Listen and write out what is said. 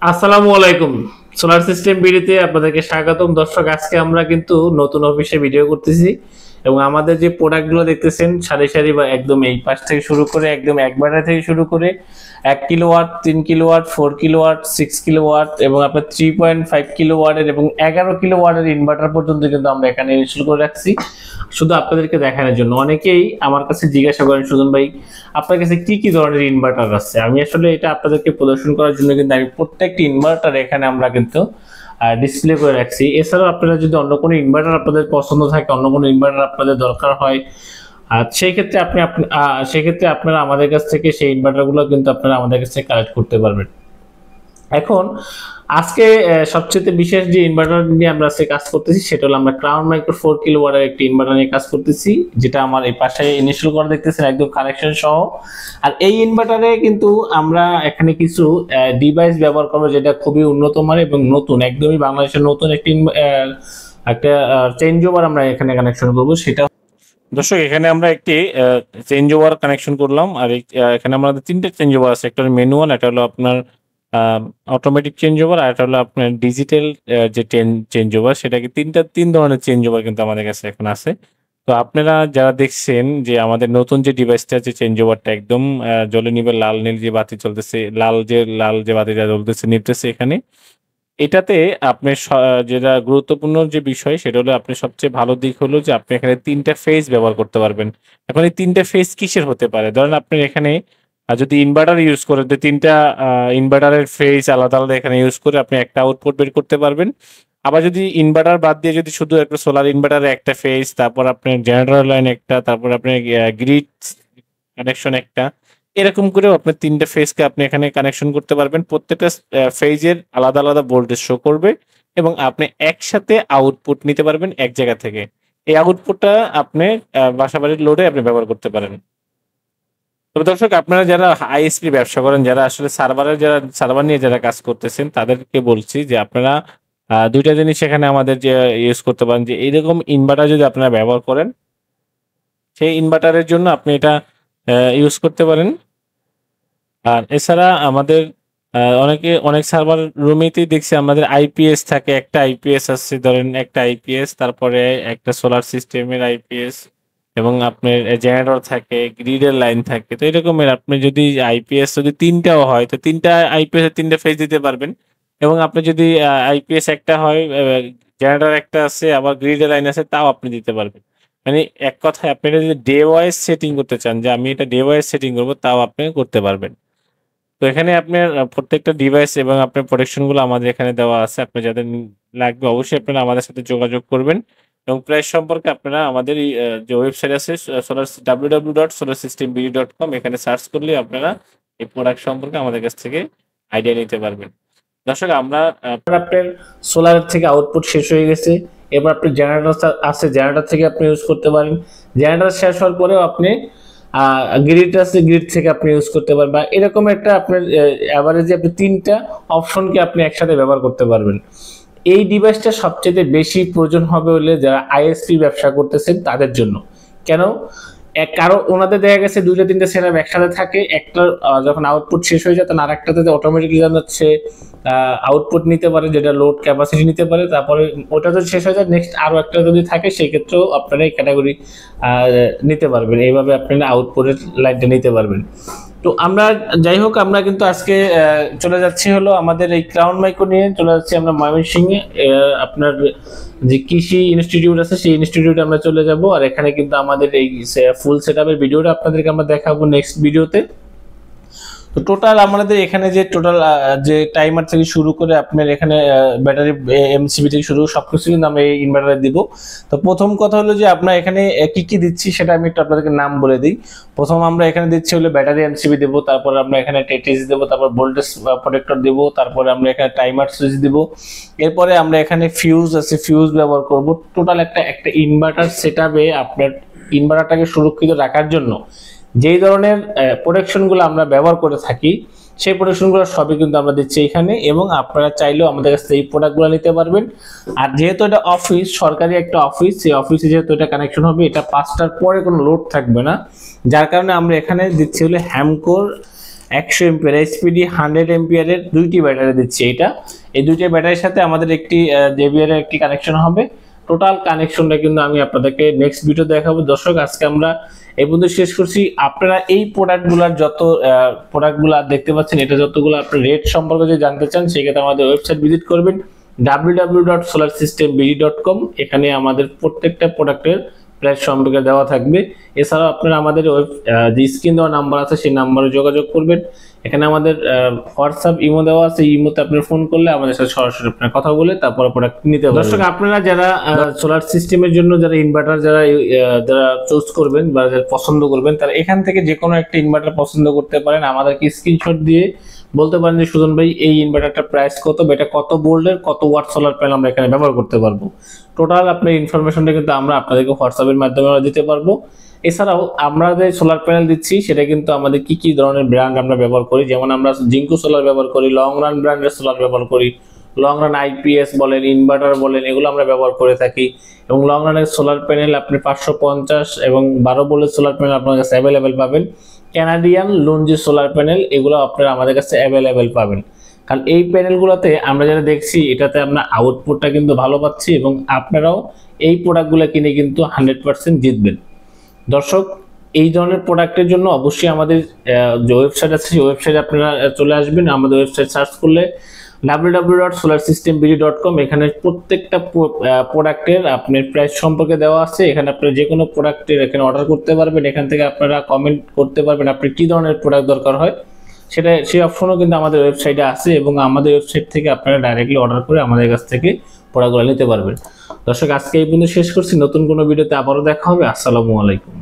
আসসালামু আলাইকুম। Solar system বিডিতে আপনাদেরকে স্বাগতম। দর্শক, আজকে আমরা কিন্তু নতুন অফিসে ভিডিও করতেছি এবং আমাদের যে প্রোডাক্টগুলো দেখতেছেন সারি সারি বা একদম এই পাশ থেকে শুরু করে একদম এক ব্যাটারি থেকে শুরু করে 1 কিলোওয়াট, 3 কিলোওয়াট, 4 কিলোওয়াট, 6 কিলোওয়াট এবং আপনার 3.5 কিলোওয়াটের এবং 11 কিলোওয়াটের ইনভার্টার পর্যন্ত কিন্তু আমরা এখানে ইনস্টল করে রাখছি শুধু আপনাদেরকে দেখানোর জন্য। অনেকেই আমার কাছে জিজ্ঞাসা করেন, সুজন ভাই আপনার কাছে কি কি ধরনের ইনভার্টার আছে। আমি আসলে এটা আপনাদেরকে প্রদর্শন করার জন্য কিন্তু আমি প্রত্যেকটি ইনভার্টার এখানে আমরা কিন্তু ডিসপ্লে করে রাখছি। এছাড়াও আপনারা যদি অন্য কোনো ইনভার্টার আপনাদের পছন্দ থাকে, অন্য কোনো ইনভার্টার আপনাদের দরকার হয়, আর সেই ক্ষেত্রে সেক্ষেত্রে আপনারা আমাদের কাছ থেকে সেই ইনভার্টারগুলো কিন্তু আপনারা আমাদের কাছ থেকে কালেক্ট করতে পারবেন। এখন আজকে সবচেয়ে বিশেষ যে ইনভার্টার নিয়ে আমরা আজকে কাজ করতেছি সেটা হলো আমরা ক্রাউন মাইক্রো 4 কিলোওয়াটের একটি ইনভার্টার নিয়ে কাজ করতেছি, যেটা আমার এই পাশে ইনস্টল করা দেখতেছেন একদম কানেকশন সহ। আর এই ইনভার্টারে কিন্তু আমরা এখানে কিছু ডিভাইস ব্যবহার করবো যেটা খুবই উন্নত মানের এবং নতুন, একদমই বাংলাদেশের নতুন একটি একটা চেঞ্জ ওভার আমরা এখানে কানেকশন করব। সেটা দর্শক, এখানে আমরা একটি চেঞ্জ ওভার কানেকশন করলাম। আর এখানে আমাদের তিনটে চেঞ্জ ওভার আছে, একটা হলো ম্যানুয়াল, একটা হলো আপনার অটোমেটিক চেঞ্জ ওভার, আর একটা হলো আপনার ডিজিটাল যে চেঞ্জ ওভার। সেটাকে তিন ধরনের চেঞ্জ ওভার কিন্তু আমাদের কাছে এখন আছে। তো আপনারা যারা দেখছেন যে আমাদের নতুন যে ডিভাইসটা আছে চেঞ্জ ওভারটা একদম জ্বলে নিবে, লাল নীল যে বাতি চলতেছে, লাল যে বাতিটা জ্বলতেছে নিতেছে এখানে, এটাতে আপনি যেটা গুরুত্বপূর্ণ যে বিষয় সেটা হলো আপনি সবচেয়ে ভালো দিক হলো যে আপনি এখানে 3টা ফেজ ব্যবহার করতে পারবেন। এখন এই 3টা ফেজ কিসের হতে পারে? ধরেন আপনি এখানে যদি ইনভার্টার ইউজ করেন তো 3টা ইনভার্টারের ফেজ আলাদা আলাদা এখানে ইউজ করে আপনি একটা আউটপুট বের করতে পারবেন। আবার যদি ইনভার্টার বাদ দিয়ে যদি শুধু একটা সোলার ইনভার্টারে একটা ফেজ, তারপর আপনার জেনারেটর লাইন একটা, তারপর আপনার গ্রিড কানেকশন একটা, এরকম করেও আপনার 3টা ফেজকে আপনি এখানে কানেকশন করতে পারবেন। প্রত্যেকটা ফেজের আলাদা আলাদা ভোল্টেজ শো করবে এবং আপনি একসাথে আউটপুট নিতে পারবেন এক জায়গা থেকে। এই আউটপুটটা আপনি বাসাবাড়ির লোডে আপনি ব্যবহার করতে পারেন। তবে দর্শক, আপনারা যারা আইএসপি ব্যবসা করেন, যারা আসলে সার্ভার নিয়ে যারা কাজ করতেছেন, তাদেরকে বলছি যে আপনারা দুইটা জিনিস এখানে আমাদের যে ইউজ করতে পারেন, যে এইরকম ইনভার্টার যদি আপনারা ব্যবহার করেন সেই ইনভার্টারের জন্য আপনি এটা ইউজ করতে পারেন। আর এছাড়া আমাদের অনেক সার্ভার রুমেতেই দেখছি আমাদের আইপিএস থাকে, একটা আইপিএস আছে, ধরেন একটা আইপিএস, তারপরে একটা সোলার সিস্টেমের আইপিএস এবং আপনার জেনারেটর থাকে, গ্রিডের লাইন থাকে। তো এরকমের আপনি যদি আইপিএস যদি 3টাও হয় তো 3টা আইপিএস এর 3টা ফেজ দিতে পারবেন। এবং আপনি যদি আইপিএস একটা হয়, জেনারেটর একটা আছে, আবার গ্রিডের লাইন আছে, তাও আপনি দিতে পারবেন। মানে এক কথায় আপনি যদি ডে ওয়াইজ সেটিং করতে চান যে আমি এটা ডে ওয়াইজ সেটিং করবো, তাও আপনি করতে পারবেন। তো এখানে আপনার প্রত্যেকটা ডিভাইস এবং আপনার প্রোটেকশন গুলো আমাদের এখানে দেওয়া আছে। আপনি যাদের লাগবে অবশ্যই আপনারা আমাদের সাথে যোগাযোগ করবেন এবং প্রাইস সম্পর্কে আপনারা আমাদের এই যে ওয়েবসাইট আছে www.solarsystembd.com, এখানে সার্চ করলে আপনারা এই প্রোডাক্ট সম্পর্কে আমাদের কাছ থেকে আইডিয়া নিতে পারবেন। দর্শক, আপনার সোলার থেকে আউটপুট শেষ হয়ে গেছে, এবার আপনি জেনারেটর আছে, জেনারেটর থেকে আপনি ইউজ করতে পারেন। জেনারেটর শেষ হওয়ার পরেও আপনি গ্রিড আছে, গ্রিড থেকে আপনি ইউজ করতে পারবেন। বা এরকম একটা আপনার অ্যাভারেজে আপনি 3টা অপশনকে আপনি একসাথে ব্যবহার করতে পারবেন। এই ডিভাইসটা সবচেয়ে বেশি প্রয়োজন হবে হলে যারা আইএসপি ব্যবসা করতেছেন তাদের জন্য। কেন? কারণ ওনাদের দেখা গেছে 2টা 3টা সেটআপ একসাথে থাকে, একটা যখন আউটপুট শেষ হয়ে যায় তখন আরেকটাতে অটোমেটিক্যালি জানাচ্ছে আউটপুট নিতে পারে, যেটা লোড ক্যাপাসিটি নিতে পারে। তারপরে ওটা যদি শেষ হয়ে যায় নেক্সট আরো একটা যদি থাকে, সেই ক্ষেত্রেও আপনারা এই ক্যাটাগরি নিতে পারবেন। এইভাবে আপনারা আউটপুটের লাইনটা নিতে পারবেন। তো আমরা যাই হোক, আমরা কিন্তু আজকে চলে যাচ্ছি হলো আমাদের এই ক্রাউন মাইক্রো নিয়ে চলে যাচ্ছি আমরা ময়মনসিংহে। আপনার যে কৃষি ইনস্টিটিউট আছে সেই ইনস্টিটিউটে আমরা চলে যাব। আর এখানে কিন্তু আমাদের এই ফুল সেটআপের ভিডিওটা আপনাদেরকে আমরা দেখাবো নেক্সট ভিডিওতে। তো টোটাল আমাদের এখানে যে টোটাল যে টাইমার থেকে শুরু করে আপনার এখানে ব্যাটারি এমসিবি থেকে শুরু সবকিছু কিন্তু আমরা এই ইনভার্টারে দিব। তো প্রথম কথা হলো যে আপনার এখানে কি কি দিচ্ছি সেটা আমি একটু আপনাদেরকে নাম বলে দিই। প্রথম আমরা এখানে দিচ্ছি হলো ব্যাটারি এমসিবি দেব, তারপর আমরা এখানে টেটিস দেব, তারপর ভোল্টেজ প্রোটেক্টর দেব, তারপরে আমরা এখানে টাইমার সুইচ দিব। এরপরে আমরা এখানে ফিউজ আছে, ফিউজ ব্যবহার করব। টোটাল একটা ইনভার্টার সেটআপে আপনার ইনভার্টারটাকে সুরক্ষিত রাখার জন্য যেই ধরনের প্রোটেকশনগুলো আমরা ব্যবহার করে থাকি সেই প্রোটেকশনগুলো সবই কিন্তু আমরা দিচ্ছি এখানে, এবং আপনারা চাইলেও আমাদের কাছ থেকে এই প্রোডাক্টগুলো নিতে পারবেন। আর যেহেতু এটা অফিস, সরকারি একটা অফিস, সেই অফিসে যেহেতু এটা কানেকশন হবে, এটা 5টার পরে কোনো লোড থাকবে না, যার কারণে আমরা এখানে দিচ্ছি হলো হ্যামকোর 100 এম্পিয়ার এসপিডি 100 এম্পিয়ারের দুইটি ব্যাটারি দিচ্ছি। এই দুইটা ব্যাটারির সাথে আমাদের একটি জেবিআর এর একটি কানেকশন হবে। টোটাল কানেকশনটা কিন্তু আমি আপনাদেরকে নেক্সট ভিডিও দেখাবো। দর্শক আজকে আমরা এই পর্যন্ত শেষ করছি। আপনারা এই প্রোডাক্টগুলোর যত প্রোডাক্টগুলো দেখতে পাচ্ছেন, এটা যতগুলো আপনার রেট সম্পর্কে যদি জানতে চান সেক্ষেত্রে আমাদের ওয়েবসাইট ভিজিট করবেন www.solarsystembd.com। এখানে আমাদের প্রত্যেকটা প্রোডাক্টের প্রাইস সম্পর্কে দেওয়া থাকবে। এছাড়াও আপনারা আমাদের যে স্ক্রিন দেওয়া নাম্বার আছে সেই নাম্বারে যোগাযোগ করবেন। এখানে আমাদের হোয়াটসঅ্যাপ ইমো দেওয়া আছে, ইমোতে আপনি ফোন করলে আমাদের সাথে সরাসরি আপনার কথা বলে তারপরে প্রোডাক্ট নিতে পারবেন। দর্শক আপনারা যারা সোলার সিস্টেমের জন্য যারা ইনভার্টার যারা চুজ করবেন বা যারা পছন্দ করবেন, তারা এখান থেকে যে কোনো একটা ইনভার্টার পছন্দ করতে পারেন। আমাদেরকে স্ক্রিনশট দিয়ে বলতে পারেন যে সুজন ভাই এই ইনভার্টারটার প্রাইস কত, এটা কত ভোল্টের, কত ওয়াট সোলার প্যানেল আমরা এখানে ব্যবহার করতে পারবো। টোটাল আপনার ইনফরমেশনটা কিন্তু আমরা আপনাদেরকে হোয়াটসঅ্যাপের মাধ্যমে দিতে পারবো। এছাড়াও আমরা যে সোলার প্যানেল দিচ্ছি সেটা কিন্তু আমাদের কি কি ধরনের ব্র্যান্ড আমরা ব্যবহার করি, যেমন আমরা জিঙ্কো সোলার ব্যবহার করি, লং রান ব্র্যান্ডের সোলার ব্যবহার করি, লং রান আইপিএস বলেন, ইনভার্টার বলেন, এগুলো আমরা ব্যবহার করে থাকি। এবং লং রানের সোলার প্যানেল আপনি 550 এবং 12 ভোল্টের সোলার প্যানেল আপনার কাছে অ্যাভেলেবেল পাবেন। ক্যানাডিয়ান লঞ্জি সোলার প্যানেল এগুলো আপনারা আমাদের কাছে অ্যাভেলেবেল পাবেন। কারণ এই প্যানেলগুলোতে আমরা যেটা দেখছি এটাতে আমরা আউটপুটটা কিন্তু ভালো পাচ্ছি এবং আপনারাও এই প্রোডাক্টগুলো কিনে কিন্তু 100% জিতবেন। দর্শক এই ধরনের প্রোডাক্টের জন্য অবশ্যই আমাদের যে ওয়েবসাইট আছে সেই ওয়েবসাইটে আপনারা চলে আসবেন। আমাদের ওয়েবসাইট সার্চ করলে www.solarsystembd.com, এখানে প্রত্যেকটা প্রোডাক্টের আপনার প্রাইস সম্পর্কে দেওয়া আছে। এখানে আপনারা যে কোনো প্রোডাক্টের এখানে অর্ডার করতে পারবেন। এখান থেকে আপনারা কমেন্ট করতে পারবেন আপনি কী ধরনের প্রোডাক্ট দরকার হয়, সেই অপশনও কিন্তু আমাদের ওয়েবসাইটে আছে এবং আমাদের ওয়েবসাইট থেকে আপনারা ডাইরেক্টলি অর্ডার করে আমাদের কাছ থেকে প্রোডাক্টগুলো নিতে পারবেন। দর্শক আজকে এই পর্যন্ত শেষ করছি। নতুন কোনো ভিডিওতে আবারও দেখা হবে। আসসালামু আলাইকুম।